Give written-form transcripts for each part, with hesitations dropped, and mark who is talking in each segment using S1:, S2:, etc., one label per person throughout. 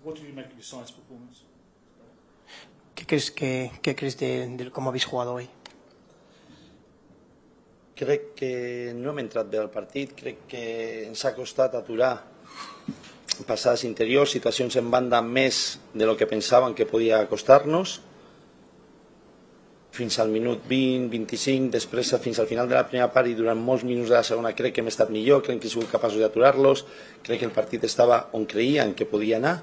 S1: What do you make of your side's performance?
S2: ¿Qué crees de cómo habéis jugado hoy?
S3: Crec que no hem entrat bé al partit, crec que ens ha costat aturar passades interiors, situacions en banda més de lo que pensàvem que podia costar-nos. Fins al minut 20, 25, després fins al final de la primera part i durant molts minuts de la segona crec que hem estat millor, crec que hem sigut capaços d'aturar-los, crec que el partit estava on creien que podia anar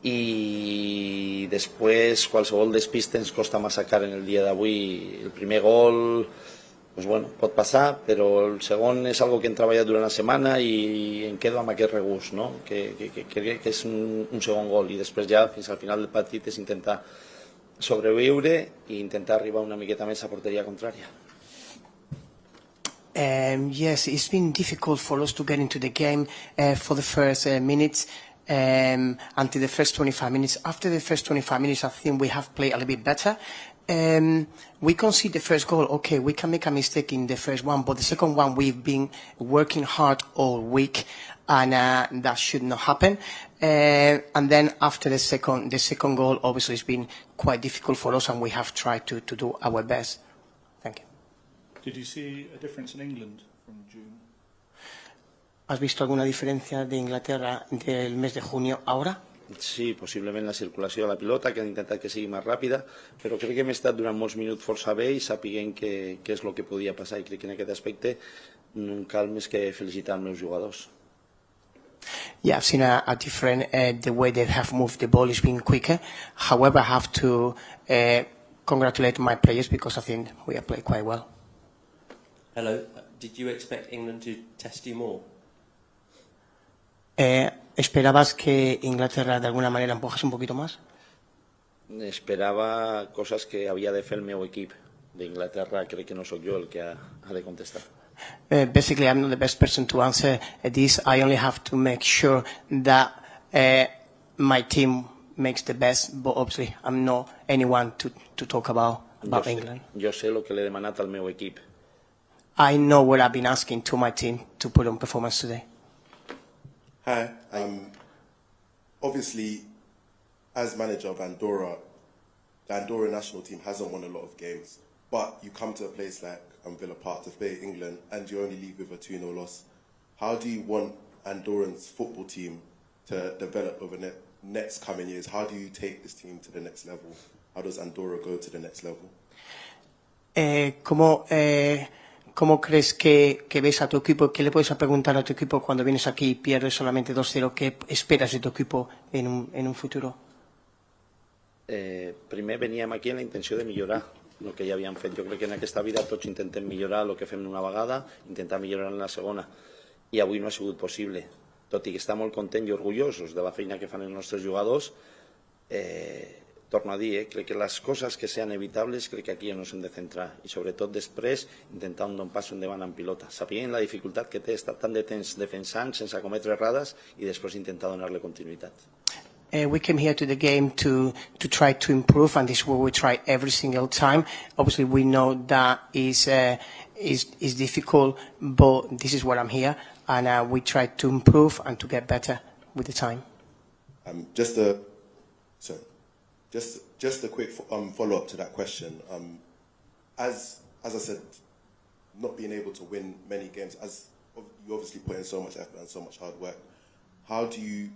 S3: i després qualsevol despiste ens costa massacar en el dia d'avui. El primer gol pues bueno, pot passar, però el segon és algo que hem treballat durant la setmana i em quedo amb aquest regust, no? que crec que és un segon gol i després ja fins al final del partit és intentar sobreviure i intentar arribar una miqueta més a porteria contrària.
S2: Yes, it's been difficult for us to get into the game for the first minutes until the first 25 minutes. After the first 25 minutes, I think we have played a little bit better. We concede the first goal. Okay, we can make a mistake in the first one, but the second one we've been working hard all week, and that should not happen. And then after the second goal, obviously it's been quite difficult for us, and we have tried to do our best. Thank you.
S1: Did you see a difference in England from June?
S2: ¿Has visto alguna diferencia de Inglaterra del mes de junio ahora?
S3: Sí, possiblement la circulació de la pilota, que han intentat que sigui més ràpida, però crec que hem estat durant molts minuts força bé i sapiguent què és el que podia passar i crec que en aquest aspecte no cal més que felicitar els meus jugadors.
S2: Yeah, I've seen a different, the way they have moved the ball has been quicker. However, I have to congratulate my players because I think we have played quite well.
S4: Hello, did you expect England to test you more?
S2: ¿Esperabas que Inglaterra de alguna manera empujase un poquito más?
S3: Esperava coses que havia de fer el meu equip d'Inglaterra, crec que no sóc jo el que ha de contestar.
S2: Basically, I'm not the best person to answer this. I only have to make sure that my team makes the best, but obviously I'm not anyone to talk about England.
S3: Jo sé el que l'he demanat al meu equip.
S2: I know what I've been asking to my team to put on performance today.
S5: Hi. Obviously, as manager of Andorra, the Andorra national team hasn't won a lot of games, but you come to a place like Villa Park to play England and you only leave with a 2-0 loss. How do you want Andorran's football team to develop over the next coming years? How do you take this team to the next level? How does Andorra go to the next level?
S2: ¿Cómo crees que ves a tu equipo? ¿Qué le puedes preguntar a tu equipo cuando vienes aquí y pierdes solamente 2-0? ¿Qué esperas de tu equipo en un futuro?
S3: Primer veníem aquí amb la intenció de millorar el que ja havíem fet. Jo crec que en aquesta vida tots intentem millorar el que fem una vegada, intentar millorar en la segona. I avui no ha sigut possible. Tot i que estem molt contents i orgullosos de la feina que fan els nostres jugadors, torno a dir, crec que les coses que sean evitables crec que aquí ens hem de centrar i sobretot després intentar un don pas endavant en pilota, sapient la dificultat que té estar tant de temps defensant sense cometre errades i després intentar donar-li continuïtat.
S2: We came here to the game to try to improve, and this is what we try every single time. Obviously, we know that is difficult, but this is what I'm here, and we try to improve and to get better with the time.
S5: Just a quick follow-up to that question. As I said, not being able to win many games, as you obviously put in so much effort and so much hard work, how do you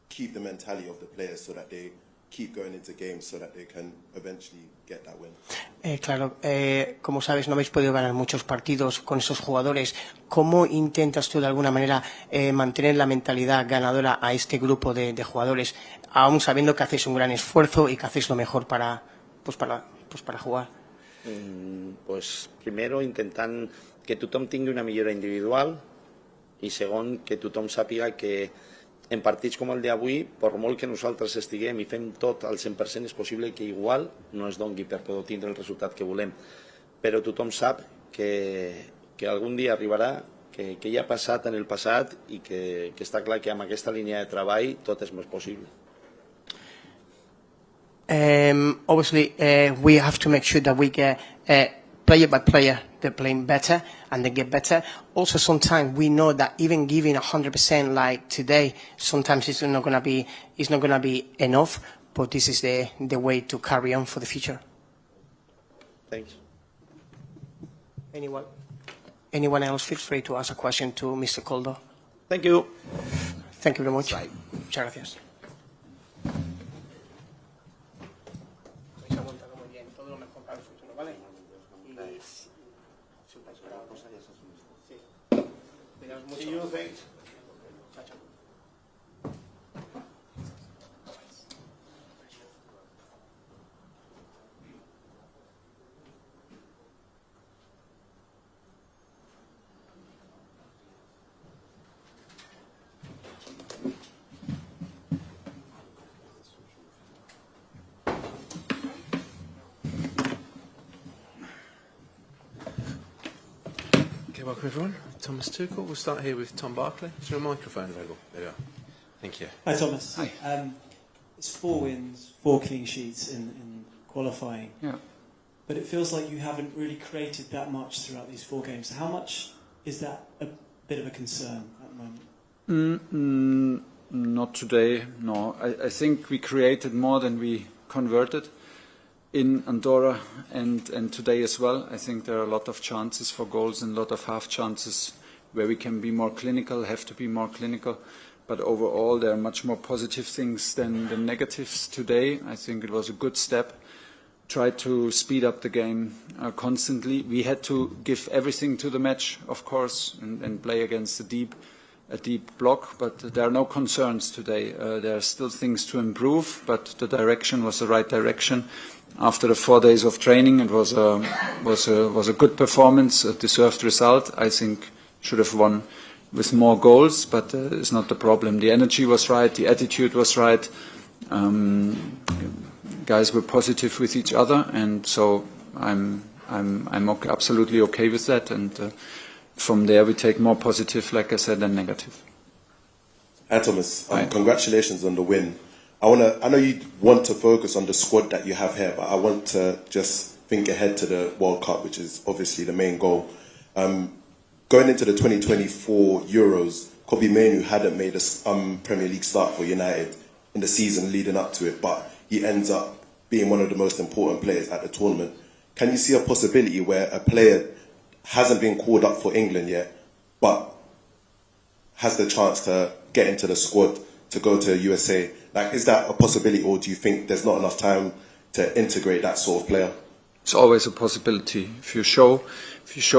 S5: keep the mentality of the players so that they keep going into games so that they can eventually get that win?
S2: Claro, como sabes, no habéis podido ganar muchos partidos con esos jugadores. ¿Cómo intentas tú de alguna manera mantener la mentalidad ganadora a este grupo de jugadores, aún sabiendo que hacéis un gran esfuerzo y que hacéis lo mejor para jugar?
S3: Pues primero intentant que tothom tingui una millora individual i segon que tothom sàpiga que en partits com el d'avui, per molt que nosaltres estiguem i fem tot al 100%, és possible que igual no es doni per poder tindre el resultat que volem. Però tothom sap que algun dia arribarà, que ja ha passat en el passat i que està clar que amb aquesta línia de treball tot és més possible.
S2: Obviously, we have to make sure that we get player by player, they're playing better and they get better. Also, sometimes we know that even giving 100% like today, sometimes it's not gonna be enough. But this is the way to carry on for the future.
S3: Thanks.
S2: Anyone else? Feel free to ask a question to Mr. Coldo.
S3: Thank you.
S2: Thank you very much. Muchas gracias.
S3: See you, thanks.
S6: Okay, welcome everyone. Thomas Tuchel. We'll start here with Tom Barclay. Is there a microphone available? There we are. Thank you.
S7: Hi, Thomas.
S6: Hi.
S7: It's 4 wins, 4 clean sheets in qualifying.
S8: Yeah.
S7: But it feels like you haven't really created that much throughout these 4 games. How much is that a bit of a concern at the moment?
S8: Not today, no. I think we created more than we converted in Andorra and today as well. I think there are a lot of chances for goals and a lot of half chances where we can be more clinical, have to be more clinical. But overall, there are much more positive things than the negatives today. I think it was a good step. Tried to speed up the game constantly. We had to give everything to the match, of course, and play against a deep block. But there are no concerns today. There are still things to improve, but the direction was the right direction. After the 4 days of training, it was a good performance, a deserved result. I think should have won with more goals, but it's not the problem. The energy was right, the attitude was right. Guys were positive with each other, and so I'm absolutely okay with that. And from there, we take more positive, like I said, than negative.
S5: Hi, Thomas. Congratulations on the win. I know you want to focus on the squad that you have here, but I want to just think ahead to the World Cup, which is obviously the main goal. Going into the 2024 Euros, Kobbie Mainoo hadn't made a Premier League start for United in the season leading up to it, but he ends up being one of the most important players at the tournament. Can you see a possibility where a player hasn't been called up for England yet, but has the chance to get into the squad to go to USA? Like, is that a possibility, or do you think there's not enough time to integrate that sort of player?
S8: It's always a possibility. If you show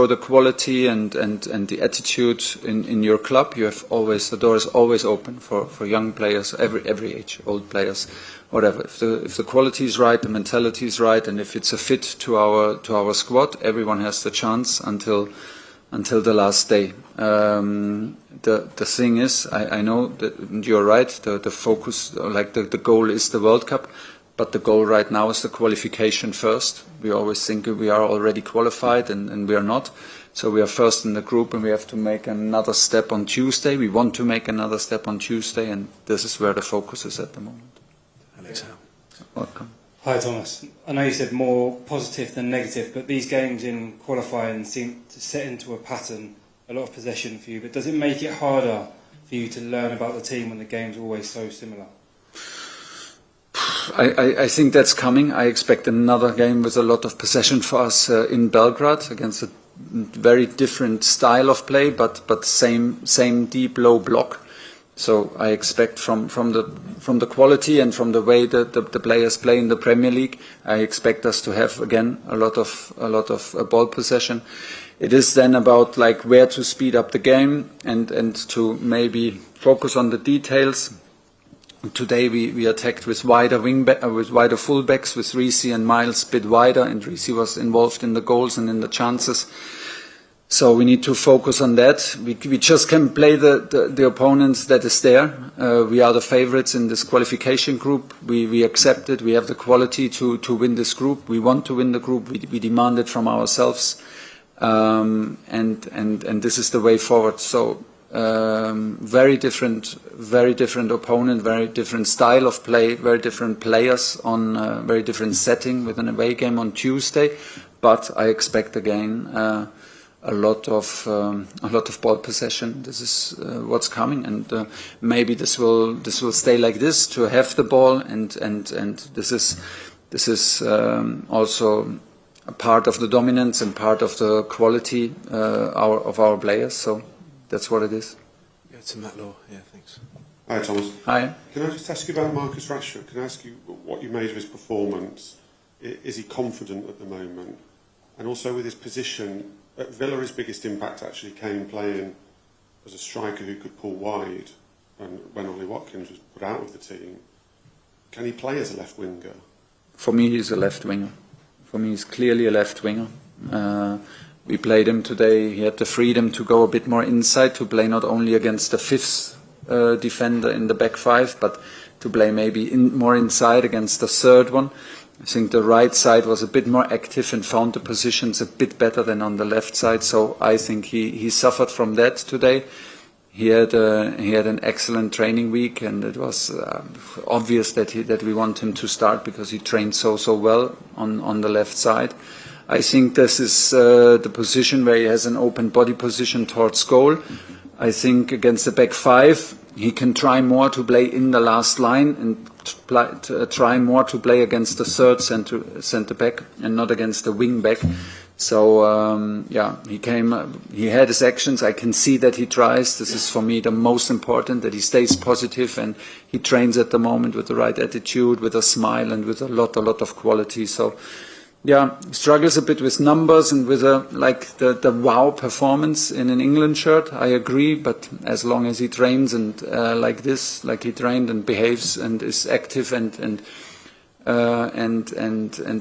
S8: the quality and the attitude in your club, you have always, the door is always open for young players, every age, old players, whatever. If the quality is right, the mentality is right, and if it's a fit to our squad, everyone has the chance until the last day. The thing is, I know that you're right. The focus, like the goal, is the World Cup. But the goal right now is the qualification first. We always think we are already qualified, and we are not. So we are first in the group, and we have to make another step on Tuesday. We want to make another step on Tuesday, and this is where the focus is at the moment.
S6: Alex,
S8: welcome.
S9: Hi, Thomas. I know you said more positive than negative, but these games in qualifying seem to set into a pattern, a lot of possession for you. But does it make it harder for you to learn about the team when the game's always so similar?
S8: I think that's coming. I expect another game with a lot of possession for us in Belgrade against a very different style of play, but same deep low block. So I expect from the quality and from the way that the players play in the Premier League, I expect us to have again a lot of ball possession. It is then about like where to speed up the game and to maybe focus on the details. Today we attacked with wider fullbacks, with Reece and Miles a bit wider, and Reece was involved in the goals and in the chances. So we need to focus on that. We just can play the opponents that is there. We are the favourites in this qualification group. We accept it. We have the quality to win this group. We want to win the group. We demand it from ourselves, and this is the way forward. So. Very different opponent, very different style of play, very different players on a very different setting with an away game on Tuesday. but I expect again a lot of ball possession. This is what's coming, and maybe this will stay like this, to have the ball, and this is also a part of the dominance and part of the quality of our players. So that's what it is.
S6: Go to Matt Law. Yeah, thanks.
S10: Hi, Thomas.
S8: Hi.
S10: Can I just ask you about Marcus Rashford? Can I ask you what you made of his performance? Is he confident at the moment? And also with his position, at Villa his biggest impact actually came playing as a striker who could pull wide, and when Ollie Watkins was put out of the team. Can he play as a left winger?
S8: For me, he's a left winger. For me, he's clearly a left winger. We played him today. He had the freedom to go a bit more inside, to play not only against the fifth defender in the back five, but to play maybe more inside against the third one. I think the right side was a bit more active and found the positions a bit better than on the left side. So I think he suffered from that today. He had an excellent training week, and it was obvious that we want him to start because he trained so well on the left side. I think this is the position where he has an open body position towards goal. I think against the back five he can try more to play in the last line and try more to play against the third centre back and not against the wing back. So he had his actions. I can see that he tries. This is for me the most important, that he stays positive and he trains at the moment with the right attitude, with a smile and with a lot of quality. So yeah, he struggles a bit with numbers and with the wow performance in an England shirt. I agree, but as long as he trains and like he trained and behaves and is active and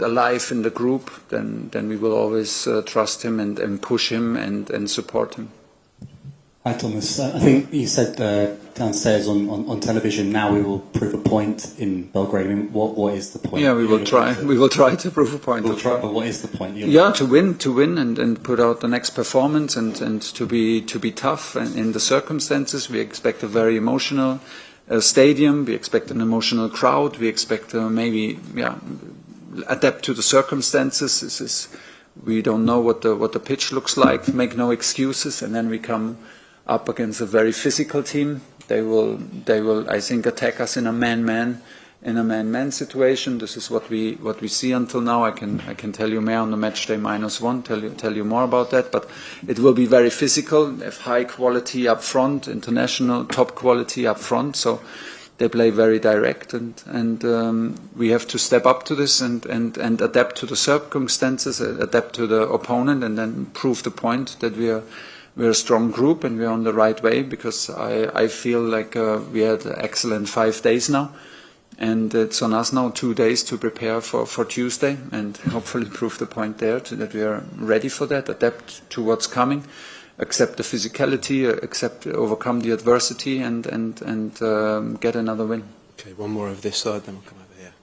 S8: alive in the group, then we will always trust him and push him and support him.
S11: Hi Thomas, I think you said downstairs on television, now we will prove a point in Belgrade. I mean, what is the point?
S8: Yeah, we will try. We will try to prove a point.
S11: We'll try, but what is the point?
S8: To win and put out the next performance and to be tough in the circumstances. We expect a very emotional stadium. We expect an emotional crowd. We expect maybe adapt to the circumstances. We don't know what the pitch looks like. Make no excuses, and then we come up against a very physical team. They will I think attack us in a man-man situation. This is what we see until now. I can tell you more on the match day -1. Tell you more about that. But it will be very physical. They have high quality up front, international top quality up front. So they play very direct, and we have to step up to this and adapt to the circumstances, adapt to the opponent, and then prove the point that we're a strong group and we're on the right way. Because I feel like we had excellent 5 days now, and it's on us now 2 days to prepare for Tuesday and hopefully prove the point there that we are ready for that, adapt to what's coming, accept the physicality, overcome the adversity, and get another win.
S6: Okay, one more over this side, then we'll come over here.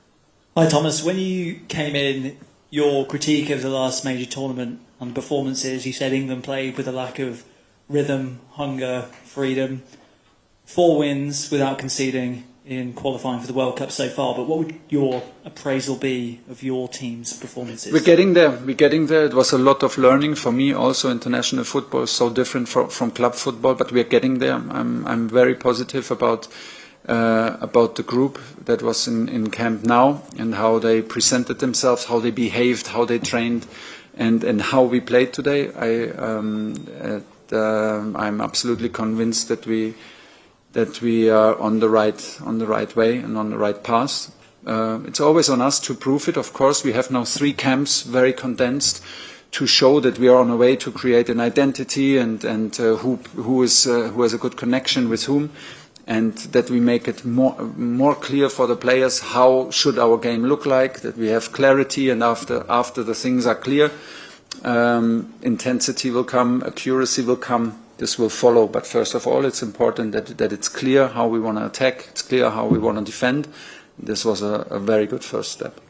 S7: Hi Thomas, when you came in, your critique of the last major tournament on the performances, you said England played with a lack of rhythm, hunger, freedom. 4 wins without conceding in qualifying for the World Cup so far, but what would your appraisal be of your team's performances?
S8: We're getting there. It was a lot of learning for me also. International football is so different from club football, but we're getting there. I'm very positive about the group that was in camp now, and how they presented themselves, how they behaved, how they trained, and how we played today. I'm absolutely convinced that we are on the right way and on the right path. It's always on us to prove it. Of course, we have now 3 camps, very condensed, to show that we are on a way to create an identity and who has a good connection with whom, and that we make it more clear for the players how should our game look like. That we have clarity, and after the things are clear, intensity will come, accuracy will come. This will follow, but first of all, it's important that it's clear how we want to attack, it's clear how we want to defend. This was a very good first step.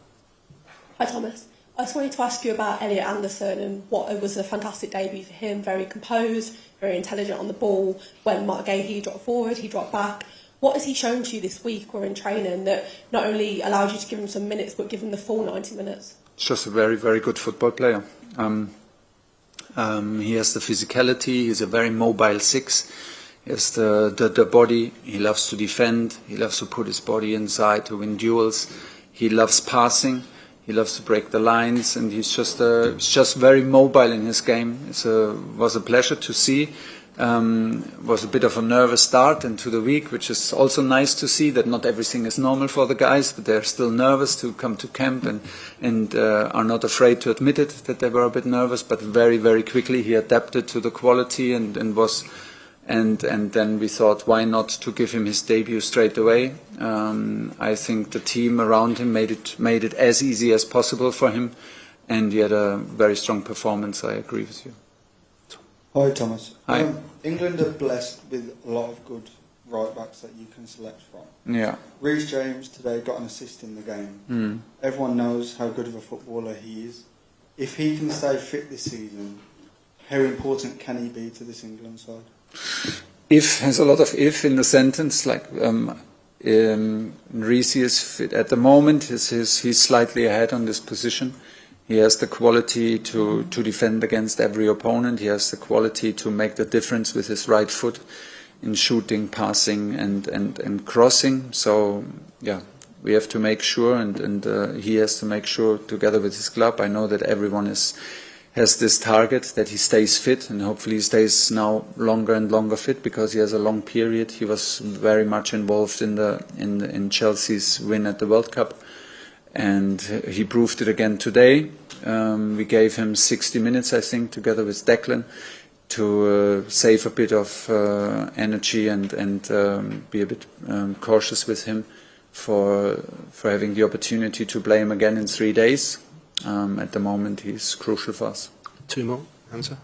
S12: Hi Thomas, I just wanted to ask you about Elliot Anderson, and it was a fantastic debut for him, very composed, very intelligent on the ball. When Mark Gahey dropped forward, he dropped back. What has he shown to you this week or in training that not only allowed you to give him some minutes, but give him the full 90 minutes?
S8: It's just a very, very good football player. He has the physicality. He's a very mobile 6. He has the body. He loves to defend. He loves to put his body inside to win duels. He loves passing. He loves to break the lines, and he's just very mobile in his game. It was a pleasure to see. Was a bit of a nervous start into the week, which is also nice to see that not everything is normal for the guys, but they're still nervous to come to camp and are not afraid to admit it that they were a bit nervous. But very, very quickly he adapted to the quality and then we thought, why not to give him his debut straight away? I think the team around him made it as easy as possible for him, and he had a very strong performance. I agree with you.
S13: Hi, Thomas.
S8: Hi.
S13: England are blessed with a lot of good right backs that you can select from.
S8: Yeah.
S13: Reece James today got an assist in the game. Everyone knows how good of a footballer he is. If he can stay fit this season, how important can he be to this England side?
S8: If has a lot of if in the sentence, like Reece is fit at the moment. He's slightly ahead on this position. He has the quality to defend against every opponent. He has the quality to make the difference with his right foot in shooting, passing, and crossing. So yeah, we have to make sure, and he has to make sure together with his club. I know that everyone has this target that he stays fit, and hopefully he stays now longer and longer fit, because he has a long period. He was very much involved in Chelsea's win at the World Cup, and he proved it again today. We gave him 60 minutes, I think, together with Declan, to save a bit of energy and be a bit cautious with him for having the opportunity to play him again in 3 days. At the moment, he's crucial for us.
S6: 2 more, answer.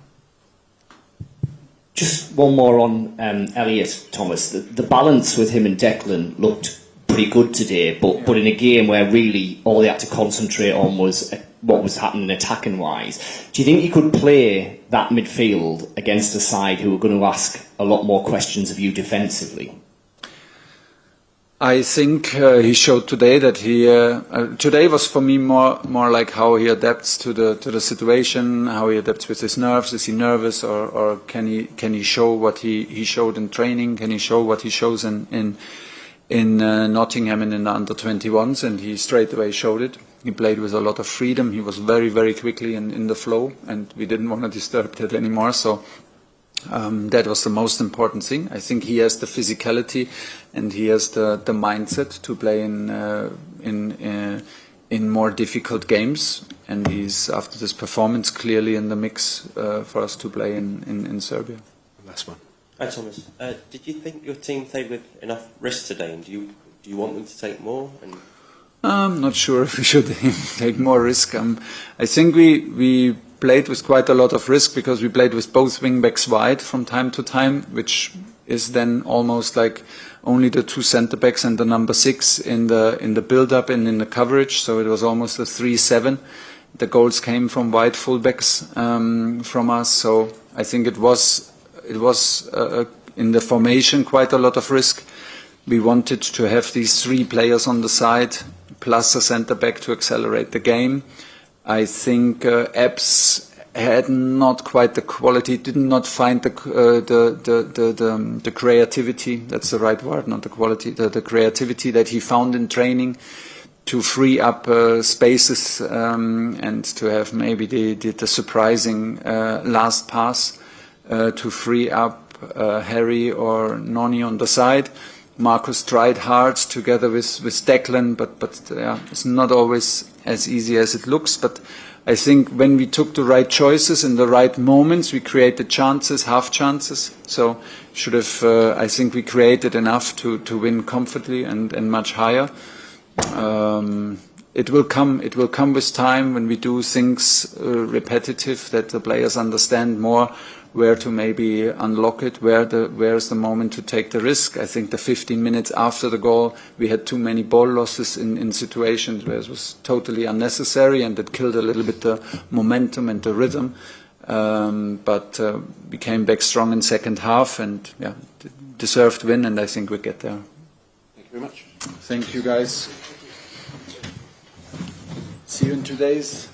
S14: Just one more on Elliot, Thomas. The balance with him and Declan looked pretty good today, but in a game where really all they had to concentrate on was what was happening attacking-wise. Do you think you could play that midfield against a side who are going to ask a lot more questions of you defensively?
S8: I think he showed today that today was for me more like how he adapts to the situation, how he adapts with his nerves. Is he nervous, or can he show what he showed in training? Can he show what he shows in Nottingham and in the under-21s? And he straight away showed it. He played with a lot of freedom. He was very, very quickly in the flow, and we didn't want to disturb that anymore. So that was the most important thing. I think he has the physicality and he has the mindset to play in more difficult games. And he's, after this performance, clearly in the mix for us to play in Serbia.
S6: Last one.
S4: Hi Thomas. Did you think your team played with enough risk today, and do you want them to take more?
S8: I'm not sure if we should take more risk. I think we played with quite a lot of risk, because we played with both wing backs wide from time to time, which is then almost like only the 2 centre backs and the number 6 in the build up and in the coverage. So it was almost a 3-7. The goals came from wide full backs from us. So I think it was in the formation quite a lot of risk. We wanted to have these 3 players on the side plus a centre back to accelerate the game. I think Epps had not quite the quality, did not find the creativity. That's the right word, not the quality. The creativity that he found in training to free up spaces and to have maybe the surprising last pass to free up Harry or Noni on the side. Marcus tried hard together with Declan, but yeah, it's not always as easy as it looks. But I think when we took the right choices in the right moments, we created chances, half chances. So should have. I think we created enough to win comfortably and much higher. It will come. It will come with time when we do things repetitive, that the players understand more where to maybe unlock it, where is the moment to take the risk. I think the 15 minutes after the goal, we had too many ball losses in situations where it was totally unnecessary, and it killed a little bit the momentum and the rhythm. But we came back strong in second half, and yeah, deserved win, and I think we get there.
S6: Thank you very much.
S8: Thank you, guys. See you in 2 days.